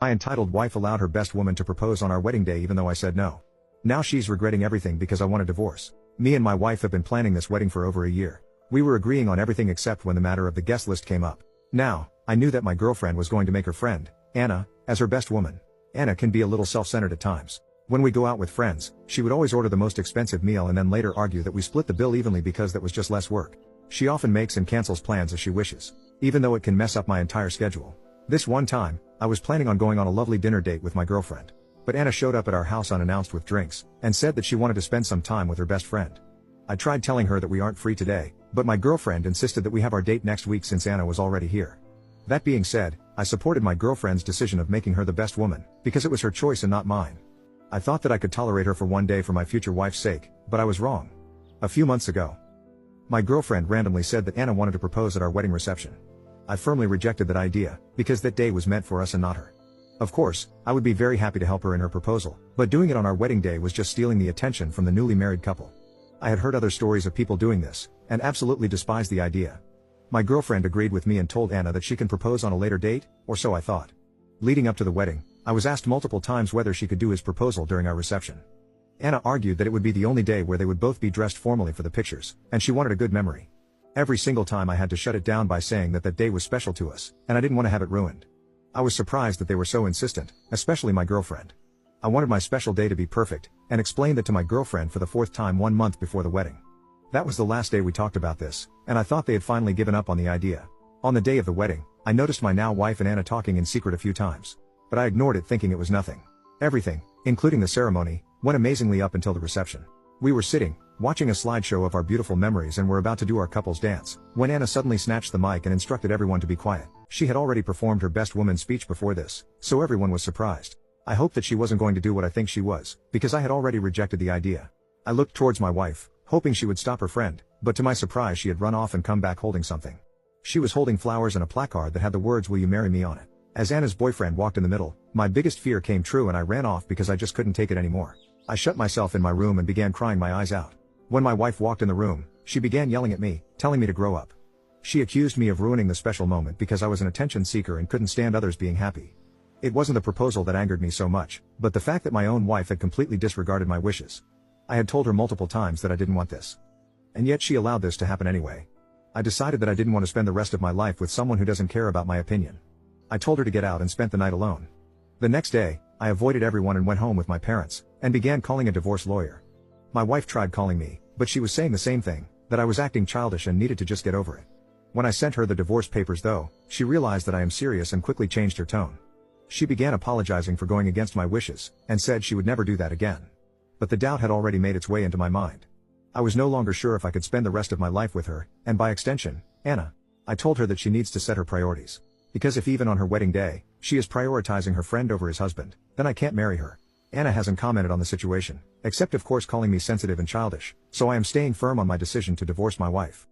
My entitled wife allowed her best woman to propose on our wedding day even though I said no. Now she's regretting everything because I want a divorce. Me and my wife have been planning this wedding for over a year. We were agreeing on everything except when the matter of the guest list came up. Now, I knew that my girlfriend was going to make her friend, Anna, as her best woman. Anna can be a little self-centered at times. When we go out with friends, she would always order the most expensive meal and then later argue that we split the bill evenly because that was just less work. She often makes and cancels plans as she wishes, even though it can mess up my entire schedule. This one time, I was planning on going on a lovely dinner date with my girlfriend. But Anna showed up at our house unannounced with drinks, and said that she wanted to spend some time with her best friend. I tried telling her that we aren't free today, but my girlfriend insisted that we have our date next week since Anna was already here. That being said, I supported my girlfriend's decision of making her the best woman, because it was her choice and not mine. I thought that I could tolerate her for one day for my future wife's sake, but I was wrong. A few months ago, my girlfriend randomly said that Anna wanted to propose at our wedding reception. I firmly rejected that idea, because that day was meant for us and not her. Of course, I would be very happy to help her in her proposal, but doing it on our wedding day was just stealing the attention from the newly married couple. I had heard other stories of people doing this, and absolutely despised the idea. My girlfriend agreed with me and told Anna that she can propose on a later date, or so I thought. Leading up to the wedding, I was asked multiple times whether she could do his proposal during our reception. Anna argued that it would be the only day where they would both be dressed formally for the pictures, and she wanted a good memory. Every single time I had to shut it down by saying that that day was special to us, and I didn't want to have it ruined. I was surprised that they were so insistent, especially my girlfriend. I wanted my special day to be perfect, and explained that to my girlfriend for the fourth time 1 month before the wedding. That was the last day we talked about this, and I thought they had finally given up on the idea. On the day of the wedding, I noticed my now wife and Anna talking in secret a few times. But I ignored it thinking it was nothing. Everything, including the ceremony, went amazingly up until the reception. We were sitting, watching a slideshow of our beautiful memories and were about to do our couple's dance, when Anna suddenly snatched the mic and instructed everyone to be quiet. She had already performed her best woman speech before this, so everyone was surprised. I hoped that she wasn't going to do what I think she was, because I had already rejected the idea. I looked towards my wife, hoping she would stop her friend, but to my surprise she had run off and come back holding something. She was holding flowers and a placard that had the words "Will you marry me" on it. As Anna's boyfriend walked in the middle, my biggest fear came true and I ran off because I just couldn't take it anymore. I shut myself in my room and began crying my eyes out. When my wife walked in the room, she began yelling at me, telling me to grow up. She accused me of ruining the special moment because I was an attention seeker and couldn't stand others being happy. It wasn't the proposal that angered me so much, but the fact that my own wife had completely disregarded my wishes. I had told her multiple times that I didn't want this. And yet she allowed this to happen anyway. I decided that I didn't want to spend the rest of my life with someone who doesn't care about my opinion. I told her to get out and spent the night alone. The next day, I avoided everyone and went home with my parents, and began calling a divorce lawyer. My wife tried calling me, but she was saying the same thing, that I was acting childish and needed to just get over it. When I sent her the divorce papers though, she realized that I am serious and quickly changed her tone. She began apologizing for going against my wishes, and said she would never do that again. But the doubt had already made its way into my mind. I was no longer sure if I could spend the rest of my life with her, and by extension, Anna. I told her that she needs to set her priorities. Because if even on her wedding day, she is prioritizing her friend over his husband, then I can't marry her. Anna hasn't commented on the situation, except of course calling me sensitive and childish, so I am staying firm on my decision to divorce my wife.